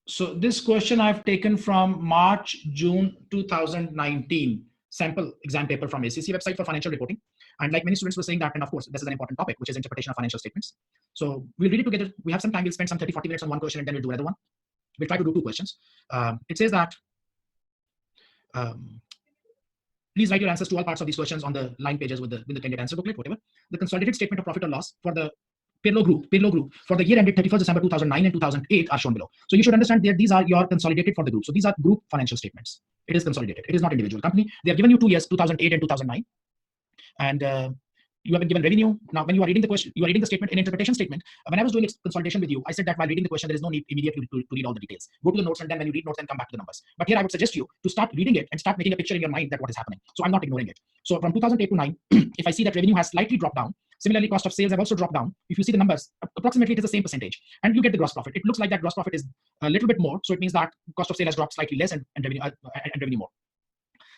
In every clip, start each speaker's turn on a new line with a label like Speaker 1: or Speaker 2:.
Speaker 1: So this question I've taken from March, June 2019 sample exam paper from ACC website for financial reporting. And like many students were saying that, and of course, this is an important topic, which is interpretation of financial statements. So we'll read it together. We have some time. We'll spend some 30, 40 minutes on one question and then we'll do another one. We'll try to do two questions. It says that, please write your answers to all parts of these questions on the line pages with the candidate answer booklet, whatever. The consolidated statement of profit or loss for the Pirlo group for the year ended 31st December 2009 and 2008 are shown below. So you should understand that these are your consolidated for the group. So these are group financial statements. It is consolidated. It is not individual company. They have given you 2 years, 2008 and 2009. And you have been given revenue. Now, when you are reading the question, you are reading the statement in interpretation statement. When I was doing consolidation with you, I said that while reading the question, there is no need immediately to read all the details. Go to the notes, and then when you read notes, then come back to the numbers. But here I would suggest you to start reading it and start making a picture in your mind that what is happening. So I'm not ignoring it. So from 2008 to 9, if I see that revenue has slightly dropped down, similarly, cost of sales have also dropped down. If you see the numbers, approximately it is the same percentage, and you get the gross profit. It looks like that gross profit is a little bit more, so it means that cost of sale has dropped slightly less and revenue more.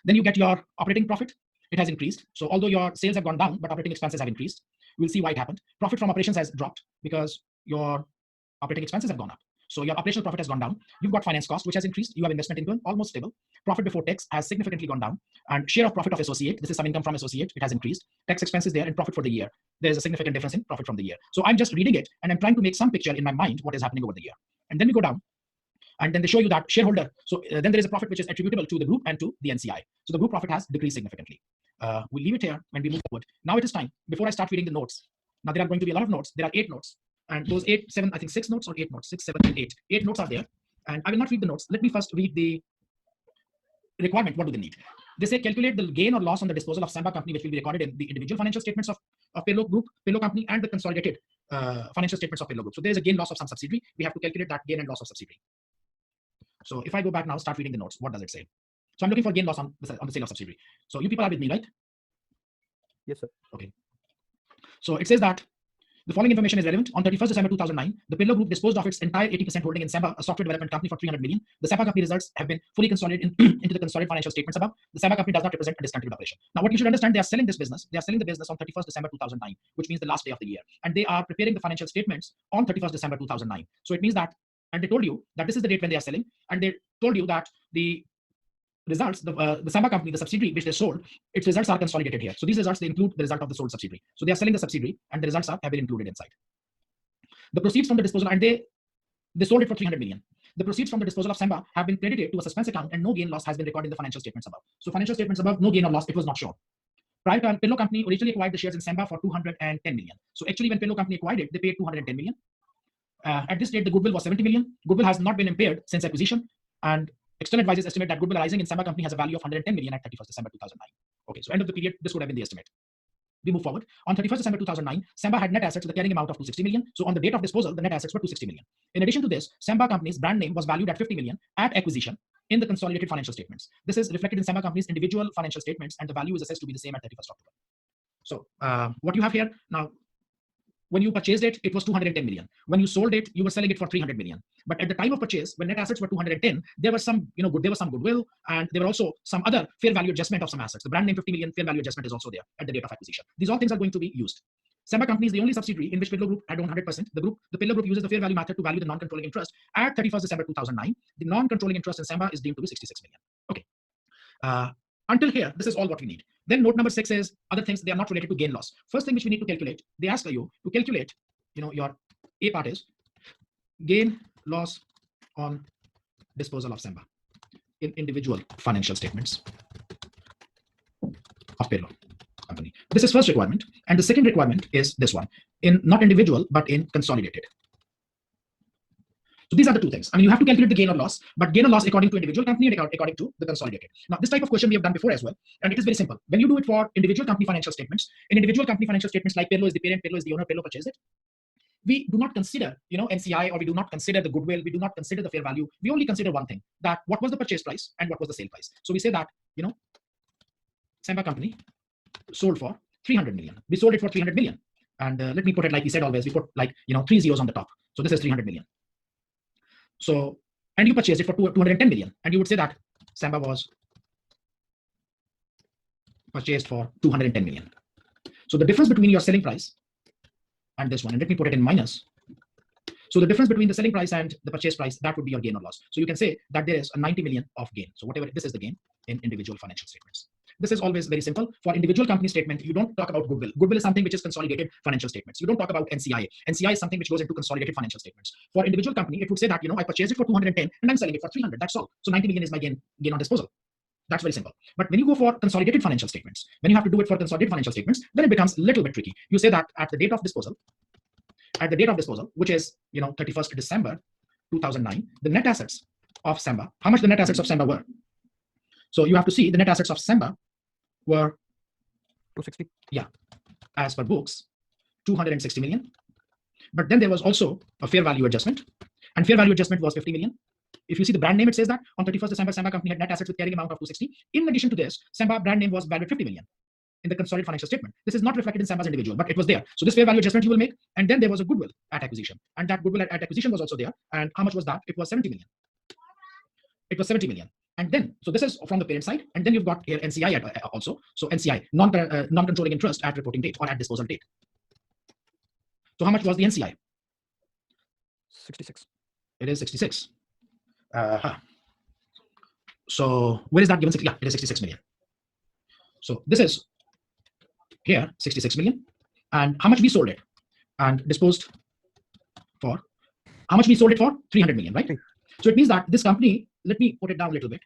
Speaker 1: Then you get your operating profit. It has increased. So although your sales have gone down, but operating expenses have increased. We'll see why it happened. Profit from operations has dropped because your operating expenses have gone up. So your operational profit has gone down. You've got finance cost, which has increased. You have investment income, almost stable. Profit before tax has significantly gone down. And share of profit of associate, this is some income from associate, it has increased. Tax expenses there and profit for the year. There's a significant difference in profit from the year. So I'm just reading it and I'm trying to make some picture in my mind what is happening over the year. And then we go down. And then they show you that shareholder. So then there is a profit which is attributable to the group and to the NCI. So the group profit has decreased significantly. We'll leave it here when we move forward. Now it is time, before I start reading the notes. Now there are going to be a lot of notes. There are 8 notes. And those 8, 7, I think 6 notes or 8 notes, 6, 7, and 8. 8 notes are there. And I will not read the notes. Let me first read the requirement. What do they need? They say calculate the gain or loss on the disposal of Samba company, which will be recorded in the individual financial statements of Pirlo group, Pirlo company, and the consolidated financial statements of Pirlo group. So there is a gain loss of some subsidiary. We have to calculate that gain and loss of subsidiary. So if I go back now, start reading the notes, what does it say? So I'm looking for gain loss on the sale of subsidiary. So you people are with me, right?
Speaker 2: Yes, sir.
Speaker 1: Okay. So it says that the following information is relevant. On 31st December 2009, the Pirlo Group disposed of its entire 80% holding in Samba, a software development company, for 300 million. The Samba company results have been fully consolidated into the consolidated financial statements above. The Samba company does not represent a discontinued operation. Now, what you should understand, they are selling this business. They are selling the business on 31st December 2009, which means the last day of the year. And they are preparing the financial statements on 31st December 2009. So it means that, and they told you that this is the date when they are selling, and they told you that the results, the Samba company, the subsidiary which they sold, its results are consolidated here. So these results, they include the result of the sold subsidiary. So they are selling the subsidiary, and the results have been included inside. The proceeds from the disposal, and they sold it for 300 million. The proceeds from the disposal of Samba have been credited to a suspense account, and no gain loss has been recorded in the financial statements above. So financial statements above, no gain or loss, it was not shown. Prior to Pirlo company originally acquired the shares in Samba for 210 million. So actually, when Pirlo company acquired it, they paid 210 million. At this date, the goodwill was 70 million. Goodwill has not been impaired since acquisition, and external advisors estimate that goodwill arising in Samba company has a value of 110 million at 31st December 2009. Okay, so end of the period, this would have been the estimate. We move forward. On 31st December 2009, Samba had net assets with a carrying amount of 260 million. So on the date of disposal, the net assets were 260 million. In addition to this, Samba company's brand name was valued at 50 million at acquisition in the consolidated financial statements. This is reflected in Samba company's individual financial statements, and the value is assessed to be the same at 31st October. So what you have here now, when you purchased it, it was 210 million. When you sold it, you were selling it for 300 million. But at the time of purchase, when net assets were 210, there was some, there was some goodwill, and there were also some other fair value adjustment of some assets. The brand name 50 million fair value adjustment is also there at the date of acquisition. These all things are going to be used. Samba company is the only subsidiary in which Pirlo Group had owned 100%. The Pirlo Group uses the fair value method to value the non-controlling interest at 31st December 2009. The non-controlling interest in Samba is deemed to be 66 million. Okay. Until here, this is all what we need. Then note number 6 is other things, they are not related to gain loss. First thing which we need to calculate, they ask you to calculate, your A part is gain loss on disposal of Samba in individual financial statements of Pirlo company. This is first requirement. And the second requirement is this one, in not individual, but in consolidated. So these are the two things. I mean, you have to calculate the gain or loss, but gain or loss according to individual company and according to the consolidated. Now, this type of question we have done before as well, and it is very simple. When you do it for individual company financial statements, in individual company financial statements, like Pirlo is the parent, Pirlo is the owner, Pirlo purchased it, we do not consider, NCI, or we do not consider the goodwill, we do not consider the fair value. We only consider one thing, that what was the purchase price and what was the sale price. So we say that, Samba company sold for 300 million. We sold it for 300 million. And let me put it like we said always, we put like, 3 zeros on the top. So this is 300 million. So, and you purchased it for 210 million. And you would say that Samba was purchased for 210 million. So the difference between your selling price and this one, and let me put it in minus. So the difference between the selling price and the purchase price, that would be your gain or loss. So you can say that there is a 90 million of gain. So whatever, this is the gain in individual financial statements. This is always very simple. For individual company statement, you don't talk about goodwill. Goodwill is something which is consolidated financial statements. You don't talk about NCI. NCI is something which goes into consolidated financial statements. For individual company, it would say that, I purchased it for 210 and I'm selling it for 300. That's all. So 90 million is my gain on disposal. That's very simple. But when you go for consolidated financial statements, when you have to do it for consolidated financial statements, then it becomes a little bit tricky. You say that at the date of disposal, which is 31st December 2009, the net assets of Semba, how much the net assets of Semba were. So you have to see the net assets of Semba were
Speaker 2: 260.
Speaker 1: Yeah, as per books, 260 million. But then there was also a fair value adjustment, and fair value adjustment was 50 million. If you see the brand name, it says that on 31st December, Semba company had net assets with carrying amount of 260. In addition to this, Semba brand name was valued 50 million in the consolidated financial statement. This is not reflected in Semba's individual, but it was there. So this fair value adjustment you will make, and then there was a goodwill at acquisition, and that goodwill at acquisition was also there. And how much was that? It was 70 million. It was 70 million. And then, so this is from the parent side, and then you've got here NCI also. So NCI, non-controlling interest at reporting date or at disposal date. So how much was the NCI?
Speaker 2: 66.
Speaker 1: It is 66. So where is that given? Yeah, it is 66 million. So this is here 66 million, and how much we sold it and disposed for? How much we sold it for? 300 million, right? So it means that this company, let me put it down a little bit.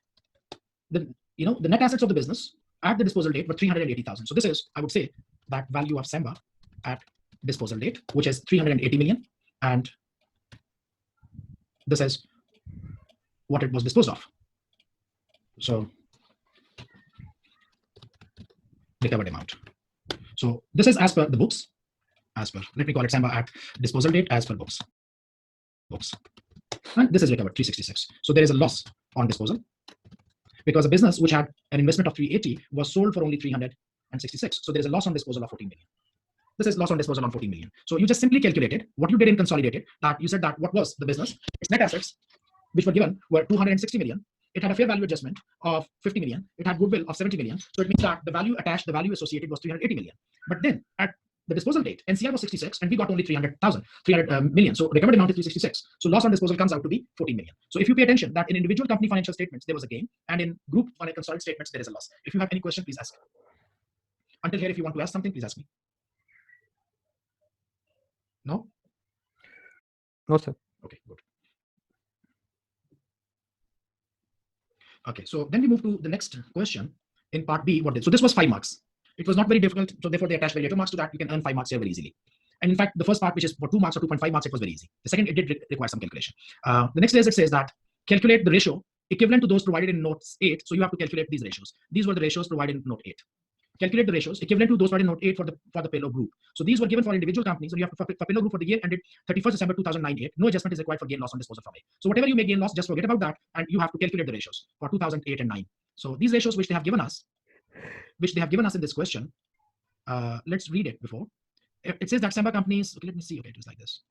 Speaker 1: The net assets of the business at the disposal date were 380,000. So this is, I would say, that value of Semba at disposal date, which is 380 million, and this is what it was disposed of. So recovered amount. So this is as per the books, let me call it Semba at disposal date as per books. And this is recovered 366. So there is a loss on disposal because a business which had an investment of 380 was sold for only 366. So there is a loss on disposal of 14 million. This is loss on disposal on 14 million. So you just simply calculated what you did in consolidated, that you said that what was the business, its net assets, which were given, were 260 million. It had a fair value adjustment of 50 million. It had goodwill of 70 million. So it means that the value attached, the value associated was 380 million. But then at the disposal date, NCI was 66 and we got only 300 million. So recovered amount is 366. So loss on disposal comes out to be 14 million. So if you pay attention that in individual company financial statements, there was a gain, and in group consolidated statements, there is a loss. If you have any question, please ask. Until here, if you want to ask something, please ask me. No?
Speaker 2: No, sir.
Speaker 1: Okay, good. Okay, so then we move to the next question in part B. So this was 5 marks. It was not very difficult, so therefore they attached very little marks to that. You can earn 5 marks here very easily. And in fact, the first part, which is for 2 marks or 2.5 marks, it was very easy. The second, it did require some calculation. The next is, it says that calculate the ratio equivalent to those provided in note 8. So you have to calculate these ratios. These were the ratios provided in note 8. Calculate the ratios equivalent to those provided in note 8 for the payload group. So these were given for individual companies. So you have for payload group for the year ended 31st December 2009. No adjustment is required for gain loss on disposal from A. So whatever you make gain loss, just forget about that, and you have to calculate the ratios for 2008 and 9. So these ratios which they have given us in this question, let's read it before. It says that Semba companies, okay, let me see, okay, it is like this.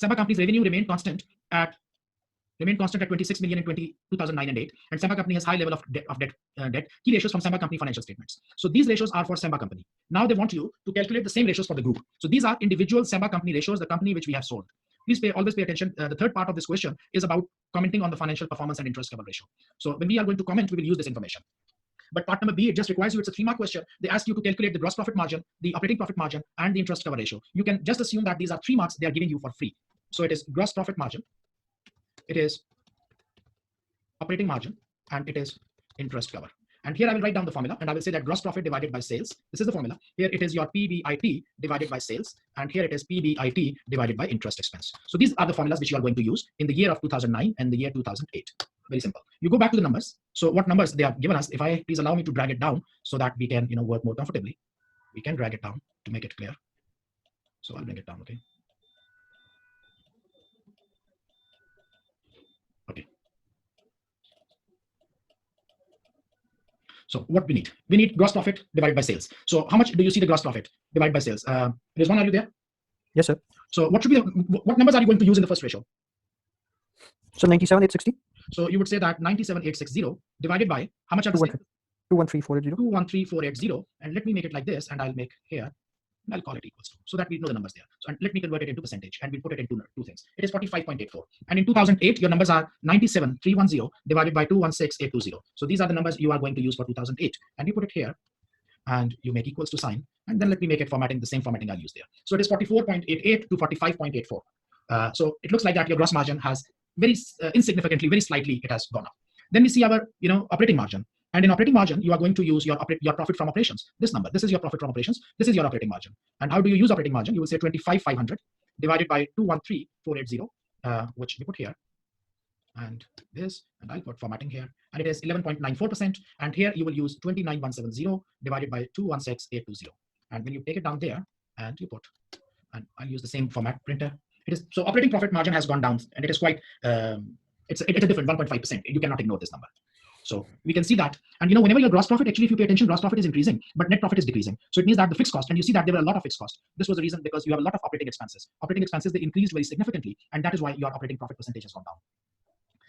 Speaker 1: Semba companies revenue remained constant at 26 million in 2009 and 8, and Semba company has high level of debt. Key ratios from Semba company financial statements. So these ratios are for Semba company. Now they want you to calculate the same ratios for the group. So these are individual Semba company ratios, the company which we have sold. Please always pay attention. The third part of this question is about commenting on the financial performance and interest cover ratio. So when we are going to comment, we will use this information. But part number B, it just requires you, it's a 3-mark question. They ask you to calculate the gross profit margin, the operating profit margin, and the interest cover ratio. You can just assume that these are 3 marks they are giving you for free. So it is gross profit margin, it is operating margin, and it is interest cover. And here I will write down the formula, and I will say that gross profit divided by sales. This is the formula. Here it is your PBIT divided by sales, and here it is PBIT divided by interest expense. So these are the formulas which you are going to use in the year of 2009 and the year 2008. Very simple. You go back to the numbers. So what numbers they have given us, if I please allow me to drag it down so that we can work more comfortably. We can drag it down to make it clear. So I'll bring it down, okay. Okay. So what we need gross profit divided by sales. So how much do you see the gross profit divided by sales? Rizwan, are you there?
Speaker 2: Yes, sir.
Speaker 1: So what numbers are you going to use in the first ratio?
Speaker 2: So 97,860.
Speaker 1: So you would say that 97,860 divided by how much?
Speaker 2: 213,480.
Speaker 1: 213,480. And let me make it like this, and I'll make here and I'll call it equals to, so that we know the numbers there. So and let me convert it into percentage, and we'll put it into two things. It is 45.84, and in 2008 your numbers are 97,310 divided by 216,820. So these are the numbers you are going to use for 2008, and you put it here, and you make equals to sign, and then let me make it formatting, the same formatting I'll use there. So it is 44.88 to 45.84. So it looks like that your gross margin has very insignificantly, very slightly, it has gone up. Then we see our operating margin. And in operating margin, you are going to use your profit from operations. This number, this is your profit from operations. This is your operating margin. And how do you use operating margin? You will say 25,500 divided by 213,480, which we put here. And this, and I'll put formatting here. And it is 11.94%. And here you will use 29,170 divided by 216,820. And when you take it down there, and you put, and I'll use the same format printer. It is so operating profit margin has gone down, and it is quite it's a different 1.5%. You cannot ignore this number. So we can see that, and whenever your gross profit, actually, if you pay attention, gross profit is increasing, but net profit is decreasing. So it means that the fixed cost, and you see that there were a lot of fixed costs. This was the reason, because you have a lot of operating expenses. Operating expenses, they increased very significantly, and that is why your operating profit percentage has gone down.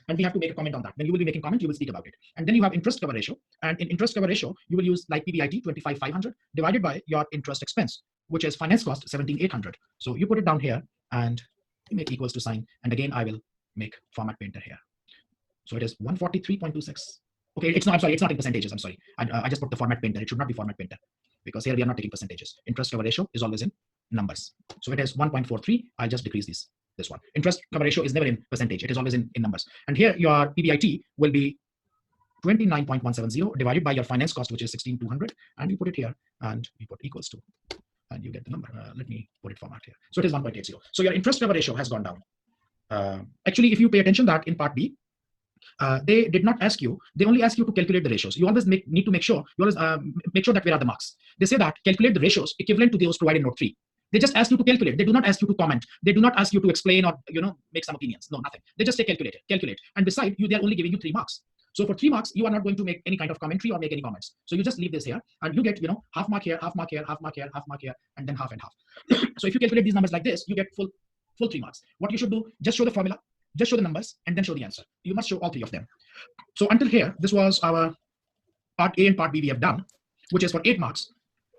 Speaker 1: And we have to make a comment on that. When you will be making comment, you will speak about it. And then you have interest cover ratio, and in interest cover ratio, you will use like PBIT 25,500 divided by your interest expense, which is finance cost 17,800. So you put it down here, and you make equals to sign, and again I will make format painter here. So it is 143.26. Okay, it's not, I'm sorry, it's not in percentages, I'm sorry. I just put the format painter. It should not be format painter, because here we are not taking percentages. Interest cover ratio is always in numbers. So it is 1.43. I'll just decrease this one. Interest cover ratio is never in percentage. It is always in numbers. And here your PBIT will be 29.170 divided by your finance cost, which is 16,200. And you put it here, and you put equals to, and you get the number. Let me put it format here. So it is 1.80. So your interest cover ratio has gone down. Actually, if you pay attention that in part B, they did not ask you, they only ask you to calculate the ratios. You always need to make sure, make sure that where are the marks. They say that calculate the ratios equivalent to those provided in note 3. They just ask you to calculate. They do not ask you to comment. They do not ask you to explain or make some opinions. No, nothing. They just say calculate. And beside, they are only giving you 3 marks. So for 3 marks, you are not going to make any kind of commentary or make any comments. So you just leave this here, and you get half mark here, half mark here, half mark here, half mark here, and then half and half. So if you calculate these numbers like this, you get full 3 marks. What you should do, just show the formula, just show the numbers, and then show the answer. You must show all 3 of them. So until here, this was our part A and part B we have done, which is for 8 marks.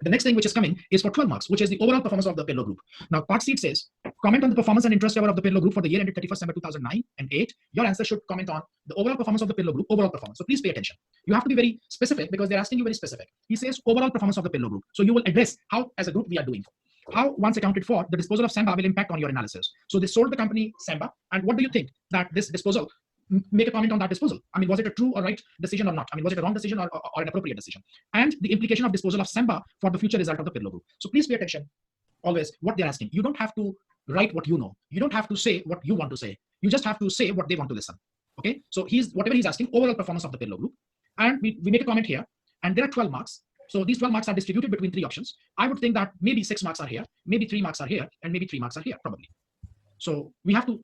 Speaker 1: The next thing which is coming is for 12 marks, which is the overall performance of the Pirlo group. Now, part C says, comment on the performance and interest level of the Pirlo group for the year ended 31st December 2009 and 8. Your answer should comment on the overall performance of the Pirlo group, overall performance. So please pay attention. You have to be very specific, because they're asking you very specific. He says overall performance of the Pirlo group. So you will address how, as a group, we are doing. How, once accounted for, the disposal of Samba will impact on your analysis. So they sold the company Samba, and what do you think that this disposal, make a comment on that disposal. I mean, was it a true or right decision or not? I mean, was it a wrong decision or an appropriate decision? And the implication of disposal of Samba for the future result of the Pirlo group. So please pay attention always what they're asking. You don't have to write what you know. You don't have to say what you want to say. You just have to say what they want to listen. Okay, so whatever he's asking, overall performance of the Pirlo group. And we make a comment here, and there are 12 marks. So these 12 marks are distributed between 3 options. I would think that maybe 6 marks are here, maybe 3 marks are here, and maybe 3 marks are here, probably. So we have to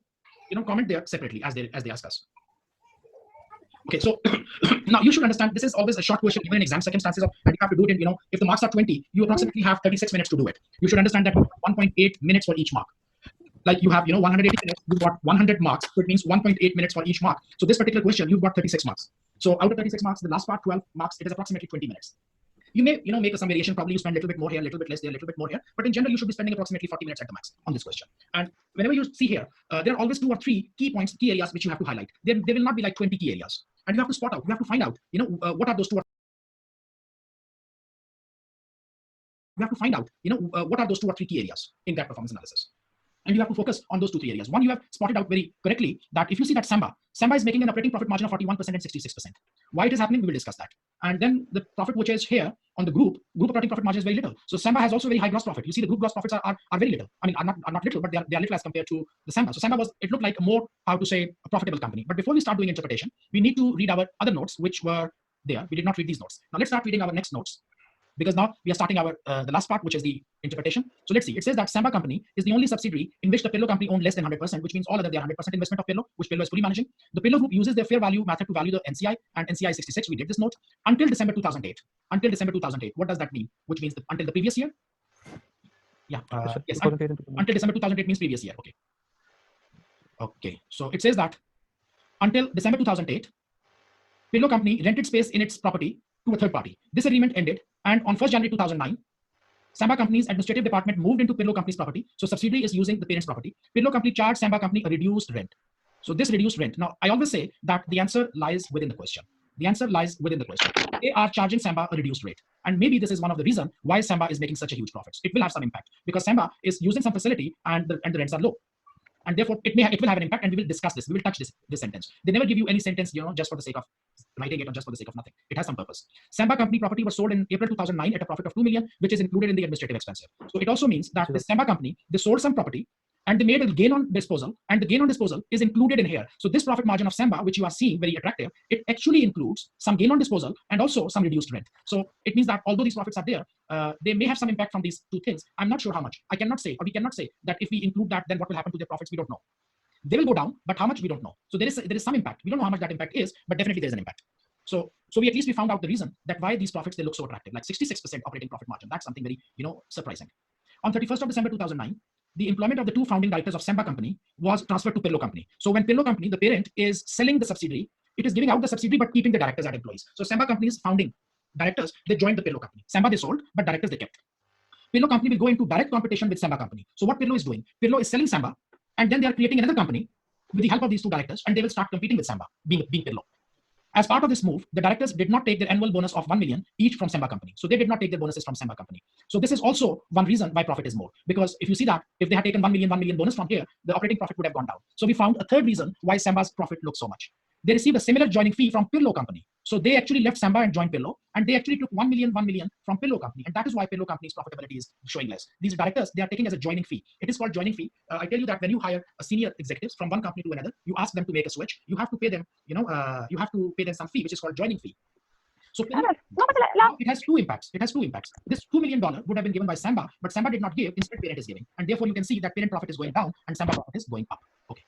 Speaker 1: comment there separately as they ask us. Okay, so now you should understand this is always a short question, even in exam circumstances, and you have to do it in, if the marks are 20, you approximately have 36 minutes to do it. You should understand that 1.8 minutes for each mark. Like you have, 180 minutes, you've got 100 marks, so it means 1.8 minutes for each mark. So this particular question, you've got 36 marks. So out of 36 marks, the last part, 12 marks, it is approximately 20 minutes. You may, make some variation. Probably you spend a little bit more here, a little bit less there, a little bit more here. But in general, you should be spending approximately 40 minutes at the max on this question. And whenever you see here, there are always 2 or 3 key points, key areas which you have to highlight. There will not be like 20 key areas. And you have to spot out, you have to find out, what are those 2 or you have to find out, what are those 2 or 3 key areas in that performance analysis. And you have to focus on those 2-3 areas. One, you have spotted out very correctly that if you see that Samba is making an operating profit margin of 41% and 66%. Why it is happening, we will discuss that. And then the profit which is here on the group operating profit margin is very little. So Samba has also very high gross profit. You see the group gross profits are very little. I mean, are not little, but they are little as compared to the Samba. So Samba it looked like a more, how to say, a profitable company. But before we start doing interpretation, we need to read our other notes, which were there. We did not read these notes. Now let's start reading our next notes, because now we are starting our the last part, which is the interpretation. So let's see. It says that Samba company is the only subsidiary in which the Pirlo company owned less than 100%, which means all other they are 100% investment of Pirlo, which Pirlo is fully managing. The Pirlo group uses their fair value method to value the NCI, and NCI is 66. We did this note until December 2008. Until December 2008. What does that mean? Which means until the previous year? Yeah. Yes. Until December 2008 means previous year. Okay. Okay. So it says that until December 2008, Pirlo company rented space in its property to a third party. This agreement ended, and on 1st January 2009, Samba Company's administrative department moved into Pirlo Company's property. So subsidiary is using the parent's property. Pirlo Company charged Samba Company a reduced rent. So this reduced rent. Now, I always say that the answer lies within the question. The answer lies within the question. They are charging Samba a reduced rate. And maybe this is one of the reasons why Samba is making such a huge profits. It will have some impact because Samba is using some facility and the rents are low. And therefore, it will have an impact, and we will discuss this. We will touch this sentence. They never give you any sentence, just for the sake of writing it or just for the sake of nothing. It has some purpose. Samba Company property was sold in April 2009 at a profit of 2 million, which is included in the administrative expense. So it also means that the Samba Company, they sold some property and they made a gain on disposal, and the gain on disposal is included in here. So this profit margin of Samba, which you are seeing very attractive, it actually includes some gain on disposal and also some reduced rent. So it means that although these profits are there, they may have some impact from these two things. I'm not sure how much. I cannot say, or we cannot say that if we include that, then what will happen to their profits? We don't know. They will go down, but how much we don't know. So there is some impact. We don't know how much that impact is, but definitely there's an impact. So we found out the reason that why these profits, they look so attractive, like 66% operating profit margin. That's something very surprising. On 31st of December 2009, the employment of the two founding directors of Samba Company was transferred to Pirlo Company. So when Pirlo Company, the parent, is selling the subsidiary, it is giving out the subsidiary but keeping the directors as employees. So Samba Company's founding directors, they joined the Pirlo Company. Samba they sold, but directors they kept. Pirlo Company will go into direct competition with Samba Company. So what Pirlo is doing, Pirlo is selling Samba, and then they are creating another company with the help of these two directors, and they will start competing with Samba, being Pirlo. As part of this move, the directors did not take their annual bonus of 1 million each from Samba Company. So they did not take their bonuses from Samba Company. So this is also one reason why profit is more. Because if you see that, if they had taken 1 million bonus from here, the operating profit would have gone down. So we found a third reason why Samba's profit looks so much. They received a similar joining fee from Pirlo Company. So they actually left Samba and joined Pirlo, and they actually took 1 million from Pirlo Company. And that is why Pirlo Company's profitability is showing less. These directors, they are taking as a joining fee. It is called joining fee. I tell you that when you hire a senior executives from one company to another, you ask them to make a switch, you have to pay them, you have to pay them some fee, which is called joining fee. So it has two impacts. This $2 million would have been given by Samba, but Samba did not give, instead parent is giving. And therefore you can see that parent profit is going down and Samba profit is going up. Okay.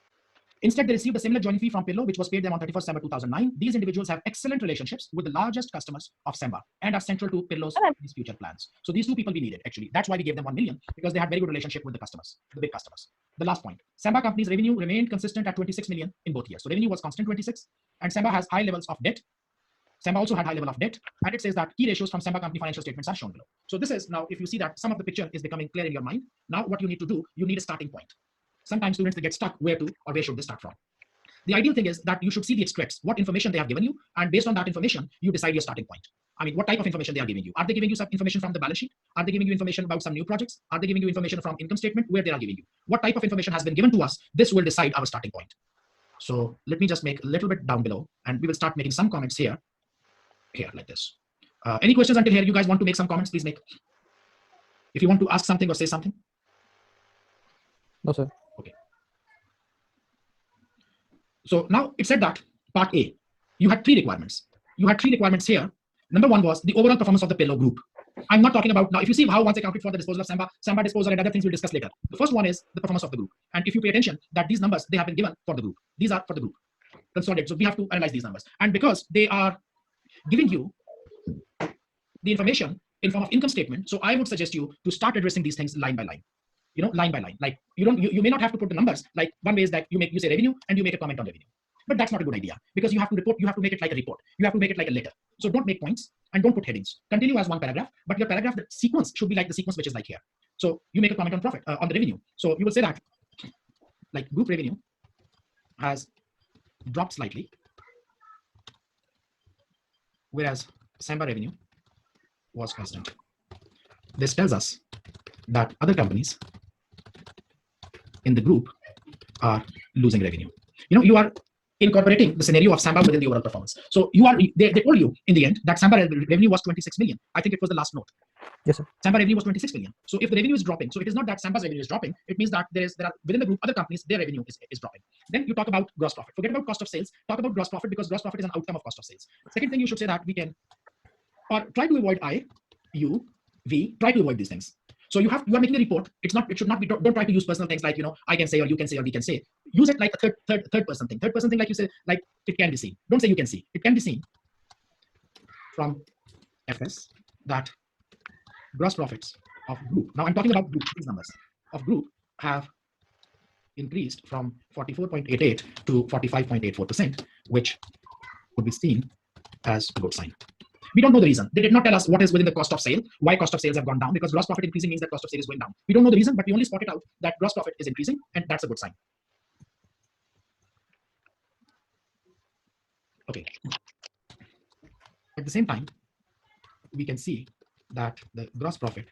Speaker 1: Instead, they received a similar joining fee from Pirlo, which was paid them on 31st December 2009. These individuals have excellent relationships with the largest customers of Samba and are central to Pirlo's future plans. So these two people we needed, actually. That's why we gave them 1 million, because they had very good relationship with the customers, the big customers. The last point, Samba Company's revenue remained consistent at 26 million in both years. So revenue was constant 26, and Samba has high levels of debt. Samba also had high level of debt, and it says that key ratios from Samba Company financial statements are shown below. So this is now, if you see that some of the picture is becoming clear in your mind, now what you need to do, you need a starting point. Sometimes students, they get stuck where to or where should they start from. The ideal thing is that you should see the extracts, what information they have given you, and based on that information, you decide your starting point. I mean, what type of information they are giving you? Are they giving you some information from the balance sheet? Are they giving you information about some new projects? Are they giving you information from income statement? Where they are giving you? What type of information has been given to us? This will decide our starting point. So let me just make a little bit down below, and we will start making some comments here like this. Any questions until here? You guys want to make some comments? Please make. If you want to ask something or say something.
Speaker 2: No, sir.
Speaker 1: Okay. So now it said that part A, you had three requirements. You had three requirements here. Number one was the overall performance of the Pirlo group. I'm not talking about now. If you see how once accounted for the disposal of Samba disposal and other things we'll discuss later. The first one is the performance of the group. And if you pay attention, that these numbers, they have been given for the group. These are for the group. Consolidated. So we have to analyze these numbers. And because they are giving you the information in form of income statement, so I would suggest you to start addressing these things line by line. Line by line. Like you may not have to put the numbers. Like one way is that you say revenue and you make a comment on revenue. But that's not a good idea, because you have to report, you have to make it like a report. You have to make it like a letter. So don't make points and don't put headings. Continue as one paragraph, but your paragraph, the sequence should be like the sequence which is like here. So you make a comment on profit, on the revenue. So you will say that like group revenue has dropped slightly, whereas Samba revenue was constant. This tells us that other companies in the group are losing revenue. You are incorporating the scenario of Samba within the overall performance. So they told you in the end that Samba revenue was 26 million. I think it was the last note.
Speaker 2: Yes, sir.
Speaker 1: Samba revenue was 26 million. So if the revenue is dropping, so it is not that Samba's revenue is dropping. It means that there are within the group other companies, their revenue is dropping. Then you talk about gross profit. Forget about cost of sales. Talk about gross profit, because gross profit is an outcome of cost of sales. Second thing, you should say that we can, or try to avoid I, you, we. Try to avoid these things. So you are making a report. It should not be. Don't try to use personal things like I can say, or you can say, or we can say. Use it like a third person thing. Third person thing, like you say, like it can be seen. Don't say you can see. It can be seen from FS that gross profits of group. Now I'm talking about group. These numbers of group have increased from 44.88 to 45.84%, which would be seen as a good sign. We don't know the reason. They did not tell us what is within the cost of sale, why cost of sales have gone down, because gross profit increasing means that cost of sale is going down. We don't know the reason, but we only spotted out that gross profit is increasing, and that's a good sign. Okay. At the same time, we can see that the gross profit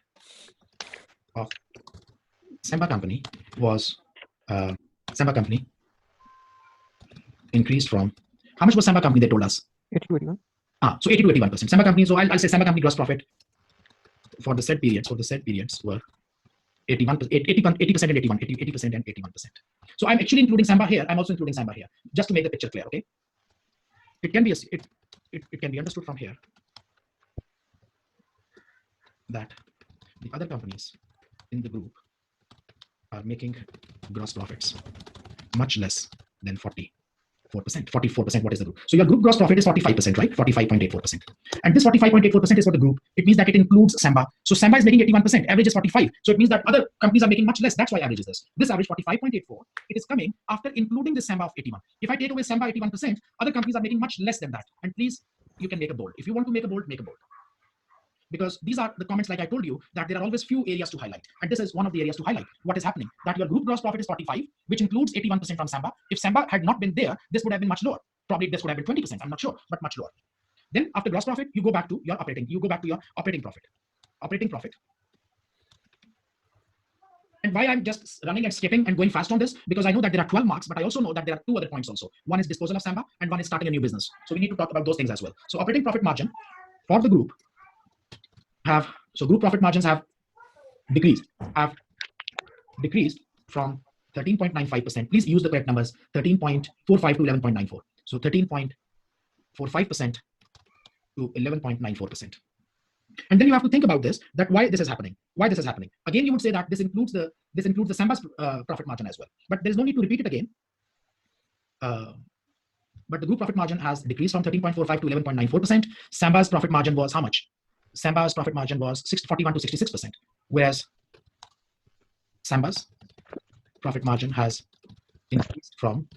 Speaker 1: of Semba company was Semba company increased from, how much was Semba company? They told us
Speaker 2: 80 to 81.
Speaker 1: So 80 to 81%. Semba company. So I'll say Semba company gross profit for the said periods. For the said periods were 80% and 81, 80% and 81%. So I'm actually including Semba here. I'm also including Semba here, just to make the picture clear. Okay. It can be it can be understood from here that the other companies in the group are making gross profits much less than 44%. 44%, what is the group? So your group gross profit is 45%, right? 45.84%. And this 45.84% is for the group. It means that it includes Semba. So Semba is making 81%, average is 45. So it means that other companies are making much less. That's why average is this. This average 45.84, it is coming after including the Semba of 81. If I take away Semba 81%, other companies are making much less than that. And please, you can make a bold. If you want to make a bold, make a bold. Because these are the comments, like I told you, that there are always few areas to highlight. And this is one of the areas to highlight. What is happening? That your group gross profit is 45, which includes 81% from Semba. If Semba had not been there, this would have been much lower. Probably this would have been 20%. I'm not sure, but much lower. Then after gross profit, you go back to your operating. You go back to your operating profit. Operating profit. And why I'm just running and skipping and going fast on this, because I know that there are 12 marks, but I also know that there are two other points also. One is disposal of Semba, and one is starting a new business. So we need to talk about those things as well. So operating profit margin for the group group profit margins have decreased from 13.95%. Please use the correct numbers, 13.45 to 11.94. So 13.45% to 11.94%. And then you have to think about this, that why this is happening. Why this is happening. Again, you would say that this includes the Semba's profit margin as well. But there's no need to repeat it again. But the group profit margin has decreased from 13.45 to 11.94%. Semba's profit margin was how much? Semba's profit margin was 41 to 66%, whereas Semba's profit margin has increased from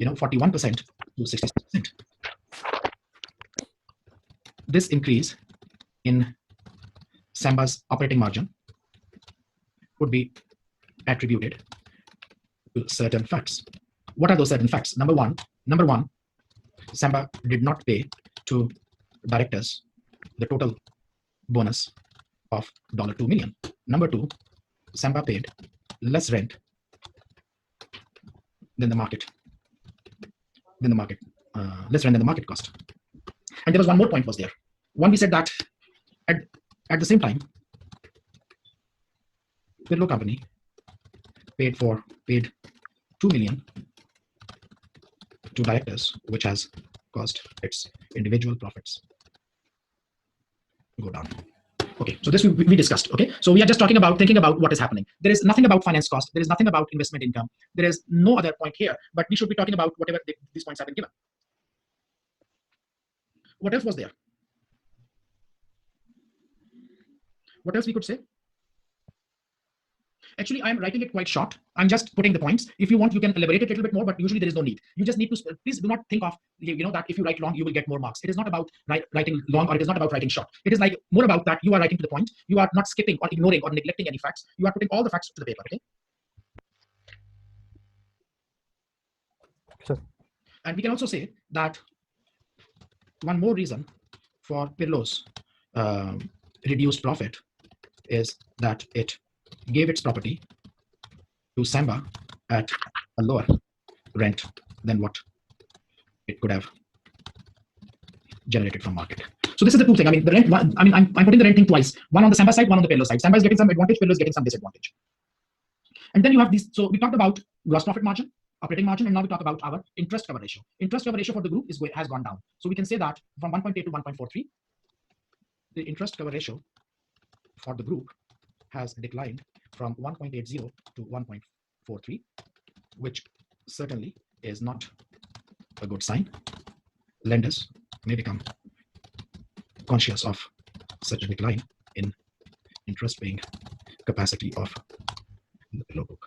Speaker 1: 41% to 66%. This increase in Semba's operating margin would be attributed to certain facts. What are those certain facts? Number one, Semba did not pay to directors the total bonus of $2 million. Number two, Semba paid less rent than the market, less rent than the market cost. And there was one more point was there. One, we said that at the same time, Pirlo company paid $2 million to directors, which has caused its individual profits to go down. Okay, so this we discussed. Okay, so we are just thinking about what is happening. There is nothing about finance cost. There is nothing about investment income. There is no other point here, but we should be talking about whatever these points have been given. What else was there? What else we could say? Actually, I'm writing it quite short. I'm just putting the points. If you want, you can elaborate it a little bit more, but usually there is no need. You just need to, please do not think of, that if you write long, you will get more marks. It is not about writing long, or it is not about writing short. It is like more about that you are writing to the point. You are not skipping or ignoring or neglecting any facts. You are putting all the facts to the paper, okay?
Speaker 2: Sure.
Speaker 1: And we can also say that one more reason for Pirlo's reduced profit is that it gave its property to Semba at a lower rent than what it could have generated from market. So this is the two thing. I mean, the rent. I'm putting the rent thing twice. One on the Semba side, one on the Pirlo side. Semba is getting some advantage, Pirlo is getting some disadvantage. And then you have these. So we talked about gross profit margin, operating margin, and now we talk about our interest cover ratio. Interest cover ratio for the group has gone down. So we can say that from 1.8 to 1.43, the interest cover ratio for the group has declined from 1.80 to 1.43, which certainly is not a good sign. Lenders may become conscious of such a decline in interest paying capacity of the Pirlo book.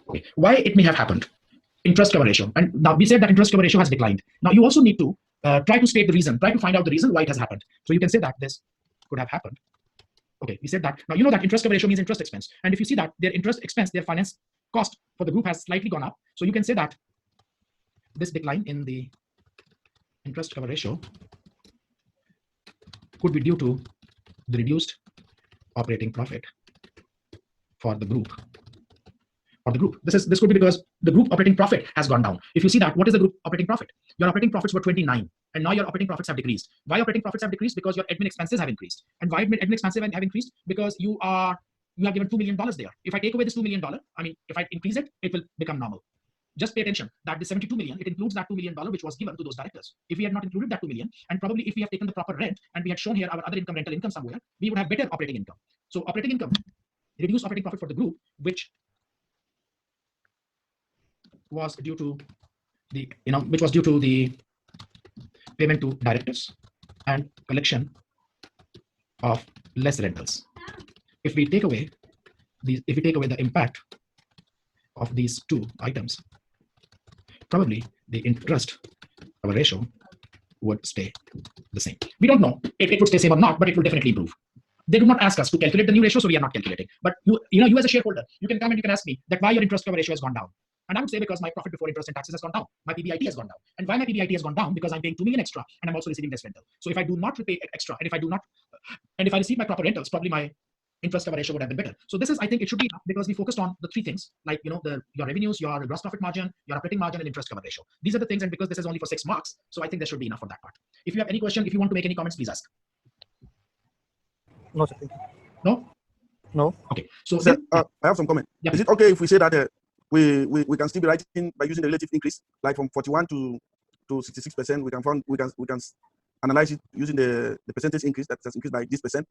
Speaker 1: Okay. Why it may have happened? Interest cover ratio. And now we said that interest cover ratio has declined. Now you also need to try to state the reason, try to find out the reason why it has happened. So you can say that this could have happened. Okay, we said that. Now you know that interest cover ratio means interest expense. And if you see that their interest expense, their finance cost for the group has slightly gone up. So you can say that this decline in the interest cover ratio could be due to the reduced operating profit for the group. This could be because the group operating profit has gone down. If you see that, what is the group operating profit? Your operating profits were 29, and now your operating profits have decreased. Why operating profits have decreased? Because your admin expenses have increased. And why admin expenses have increased? Because you have given $2 million there. If I take away this $2 million, I mean, if I increase it, it will become normal. Just pay attention that the 72 million, it includes that $2 million which was given to those directors. If we had not included that 2 million, and probably if we have taken the proper rent and we had shown here our other income, rental income somewhere, we would have better operating income. So operating income, reduced operating profit for the group, which was due to the payment to directors and collection of less rentals. If we take away the impact of these two items, probably the interest cover ratio would stay the same. We don't know if it would stay same or not, but it will definitely improve. They do not ask us to calculate the new ratio, so we are not calculating. But you as a shareholder, you can come and you can ask me that why your interest cover ratio has gone down. And I would say because my profit before interest and taxes has gone down. My PBIT has gone down. And why my PBIT has gone down? Because I'm paying 2 million extra and I'm also receiving less rental. So if I do not repay extra, and if I receive my proper rentals, probably my interest cover ratio would have been better. So this is, I think it should be enough because we focused on the three things, like your revenues, your gross profit margin, your operating margin, and interest cover ratio. These are the things, and because this is only for 6 marks, so I think there should be enough for that part. If you have any question, if you want to make any comments, please ask.
Speaker 2: No, sir. Thank you.
Speaker 1: No?
Speaker 2: No.
Speaker 1: Okay. So
Speaker 3: Sir, I have some comment.
Speaker 1: Yeah.
Speaker 3: Is it okay if we say that we can still be writing by using the relative increase, like from 41 to 66%? We can analyze it using the percentage increase that has increased by this percent.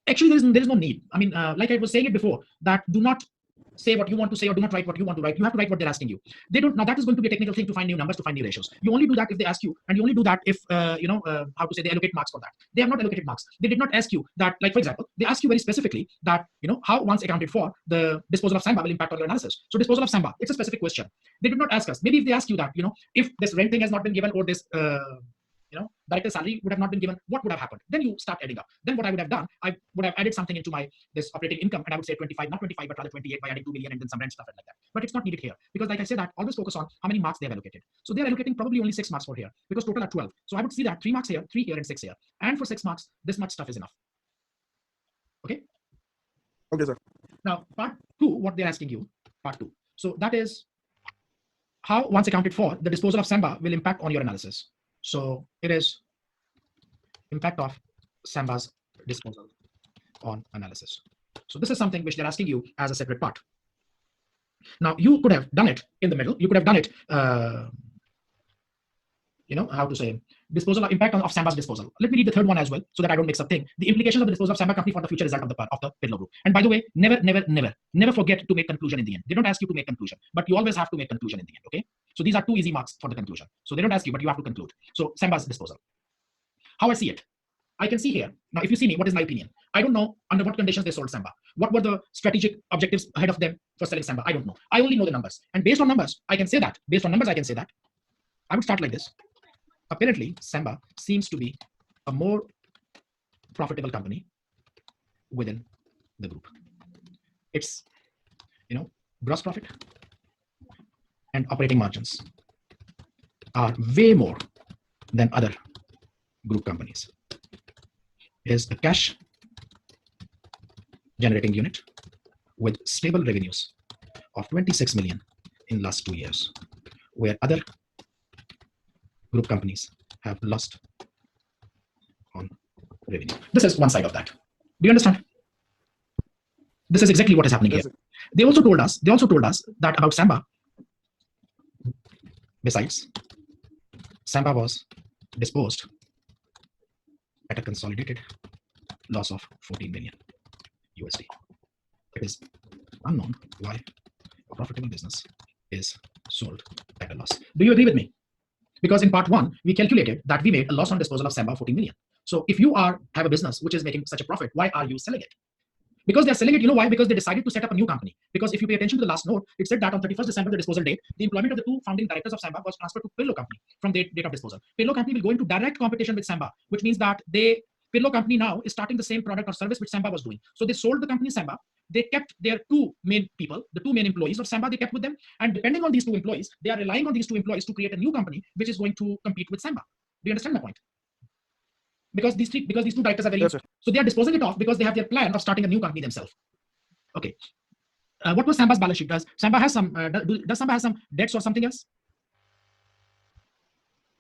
Speaker 1: Actually, there is no need. I mean, like I was saying it before, that do not say what you want to say or do not write what you want to write. You have to write what they're asking you. They don't. Now that is going to be a technical thing to find new numbers, to find new ratios. You only do that if they ask you, and you only do that if how to say, they allocate marks for that. They have not allocated marks. They did not ask you that. Like for example, they ask you very specifically that how once accounted for the disposal of Samba will impact on your analysis. So disposal of Samba, it's a specific question. They did not ask us. Maybe if they ask you that if this renting has not been given or this director's salary would have not been given, what would have happened? Then you start adding up. Then what I would have done, I would have added something into this operating income, and I would say 25, not 25, but rather 28 by adding 2 million and then some rent stuff and like that. But it's not needed here because, like I said, that always focus on how many marks they have allocated. So they are allocating probably only 6 marks for here because total are 12. So I would see that 3 marks here, 3 here, and 6 here. And for 6 marks, this much stuff is enough. Okay.
Speaker 3: Okay, sir.
Speaker 1: Now part 2, what they're asking you, part 2. So that is how once accounted for the disposal of Samba will impact on your analysis. So it is impact of Samba's disposal on analysis. So this is something which they're asking you as a separate part. Now you could have done it in the middle. You could have done it, how to say, disposal of impact of Samba's disposal. Let me read the third one as well so that I don't mix up thing. The implications of the disposal of Samba company for the future result of the Pirlo group. And by the way, never forget to make conclusion in the end. They don't ask you to make conclusion, but you always have to make conclusion in the end. Okay. So these are 2 easy marks for the conclusion. So they don't ask you, but you have to conclude. So Samba's disposal. How I see it. I can see here. Now, if you see me, what is my opinion? I don't know under what conditions they sold Samba. What were the strategic objectives ahead of them for selling Samba? I don't know. I only know the numbers. And based on numbers, I can say that. I would start like this. Apparently, Samba seems to be a more profitable company within the group. It's, gross profit and operating margins are way more than other group companies. Is a cash generating unit with stable revenues of 26 million in last 2 years, where other group companies have lost on revenue. This is one side of that. Do you understand? This is exactly what is happening here. They also told us that about Samba, besides, Samba was disposed at a consolidated loss of 14 million USD. It is unknown why a profitable business is sold at a loss. Do you agree with me? Because in part 1, we calculated that we made a loss on disposal of Samba 14 million. So if you have a business which is making such a profit, why are you selling it? Because they're selling it, you know why? Because they decided to set up a new company. Because if you pay attention to the last note, it said that on 31st December, the disposal date, the employment of the two founding directors of Samba was transferred to Pillow Company from the date of disposal. Pillow Company will go into direct competition with Samba, which means that Pillow Company now is starting the same product or service which Samba was doing. So they sold the company Samba. They kept their two main people, the two main employees of Samba, they kept with them. And depending on these two employees, they are relying on these two employees to create a new company which is going to compete with Samba. Do you understand my point? Because these two directors are very,
Speaker 3: Yes, sir.
Speaker 1: so they are disposing it off because they have their plan of starting a new company themselves. Okay. What was Samba's balance sheet? Does Samba has some debts or something else?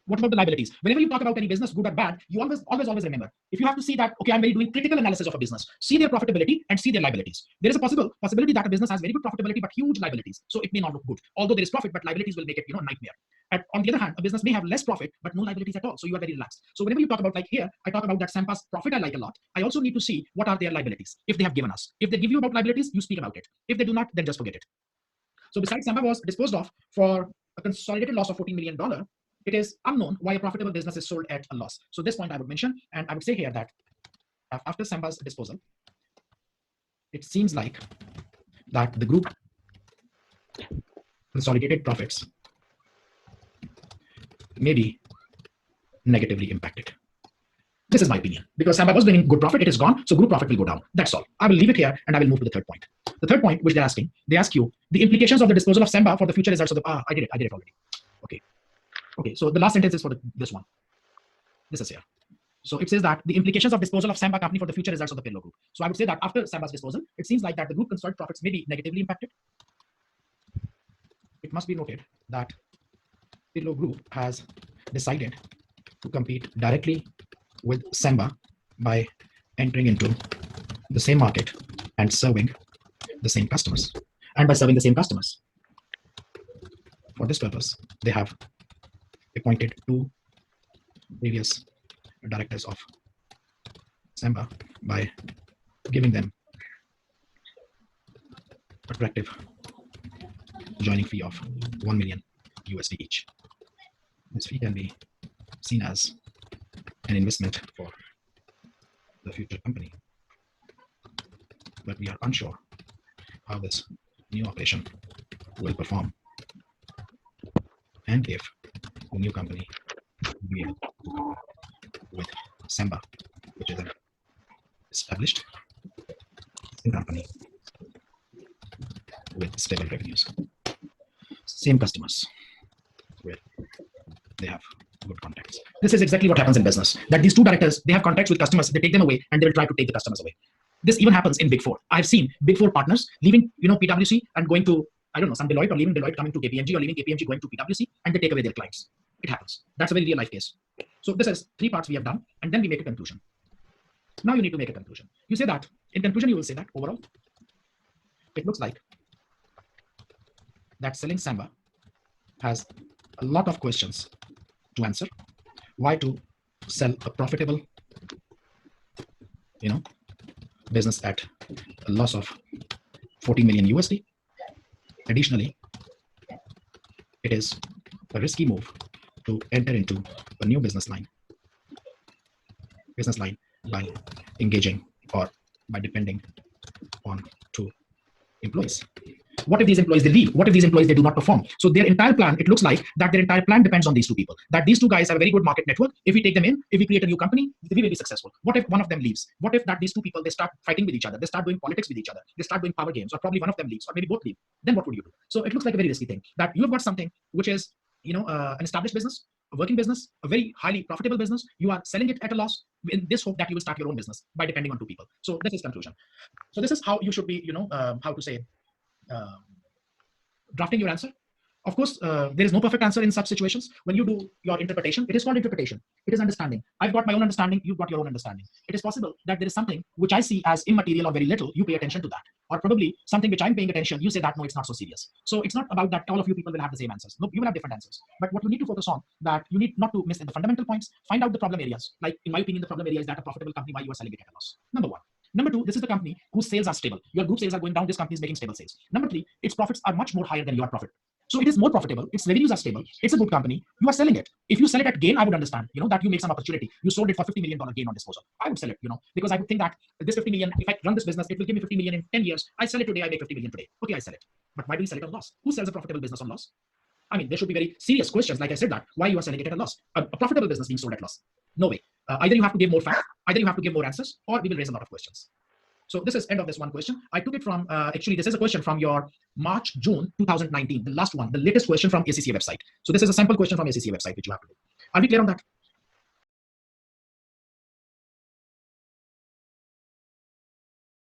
Speaker 1: What about the liabilities? Whenever you talk about any business, good or bad, you always remember. If you have to see that, okay, I'm doing critical analysis of a business, see their profitability and see their liabilities. There is a possibility that a business has very good profitability but huge liabilities, so it may not look good. Although there is profit, but liabilities will make it, nightmare. And on the other hand, a business may have less profit but no liabilities at all, so you are very relaxed. So whenever you talk about, like here, I talk about that Samba's profit I like a lot. I also need to see what are their liabilities if they have given us. If they give you about liabilities, you speak about it. If they do not, then just forget it. So besides Samba was disposed of for a consolidated loss of $14 million, it is unknown why a profitable business is sold at a loss. So this point I would mention, and I would say here that after Samba's disposal, it seems like that the group consolidated profits may be negatively impacted. This is my opinion, because Samba was bringing good profit, it is gone, so group profit will go down. That's all. I will leave it here and I will move to the third point. The third point which they ask you the implications of the disposal of Samba for the future results of the, I did it already. Okay, so the last sentence is for this one. This is here. So it says that the implications of disposal of Samba company for the future results of the Pillow group. So I would say that after Samba's disposal, it seems like that the group consolidated profits may be negatively impacted. It must be noted that Pillow group has decided to compete directly with Samba by entering into the same market and serving the same customers. And by serving the same customers, for this purpose, they have appointed two previous directors of Samba by giving them attractive joining fee of $1 million USD each. This fee can be seen as an investment for the future company, but we are unsure how this new operation will perform and if the new company will be able to compete with Samba, which is an established company with stable revenues, same customers, where they have good contacts. This is exactly what happens in business, that these two directors, they have contacts with customers, they take them away and they will try to take the customers away. This even happens in Big Four. I've seen Big Four partners leaving, PwC and going to, I don't know, some Deloitte, or leaving Deloitte coming to KPMG, or leaving KPMG going to PwC, and they take away their clients. It happens. That's a very real life case. So this is 3 parts we have done, and then we make a conclusion. Now you need to make a conclusion. You say that, in conclusion, you will say that overall, it looks like that selling Samba has a lot of questions to answer. Why to sell a profitable, business at a loss of 40 million USD? Additionally, it is a risky move to enter into a new business line by engaging or by depending on 2 employees. What if these employees, they leave? What if these employees, they do not perform? So their entire plan, it looks like that their entire plan depends on these 2 people, that these 2 guys have a very good market network. If we take them in, if we create a new company, we will be successful. What if one of them leaves? What if that these 2 people, they start fighting with each other, they start doing politics with each other, they start doing power games, or probably one of them leaves, or maybe both leave? Then what would you do? So it looks like a very risky thing, that you have got something which is, an established business, a working business, a very highly profitable business. You are selling it at a loss in this hope that you will start your own business by depending on 2 people. So this is conclusion. So this is how you should be, how to say, drafting your answer. Of course, there is no perfect answer in such situations. When you do your interpretation, it is called interpretation. It is understanding. I've got my own understanding. You've got your own understanding. It is possible that there is something which I see as immaterial or very little. You pay attention to that. Or probably something which I'm paying attention, you say that, no, it's not so serious. So it's not about that all of you people will have the same answers. No, you will have different answers. But what you need to focus on, that you need not to miss the fundamental points. Find out the problem areas. Like, in my opinion, the problem area is that a profitable company, why you are selling it at a loss. Number 1. Number 2, this is the company whose sales are stable. Your group sales are going down. This company is making stable sales. Number 3, its profits are much more higher than your profit. So it is more profitable. Its revenues are stable. It's a good company. You are selling it. If you sell it at gain, I would understand, that you make some opportunity. You sold it for $50 million gain on disposal. I would sell it, because I would think that this 50 million, if I run this business, it will give me 50 million in 10 years. I sell it today, I make 50 million today. Okay, I sell it. But why do you sell it on loss? Who sells a profitable business on loss? I mean, there should be very serious questions. Like I said that, why you are selling it at a loss? A profitable business being sold at loss? No way. Either you have to give more facts, either you have to give more answers, or we will raise a lot of questions. So this is end of this one question. I took it from, actually, this is a question from your March-June 2019, the last one, the latest question from ACCA website. So this is a sample question from ACCA website, which you have to do. Are we clear on that?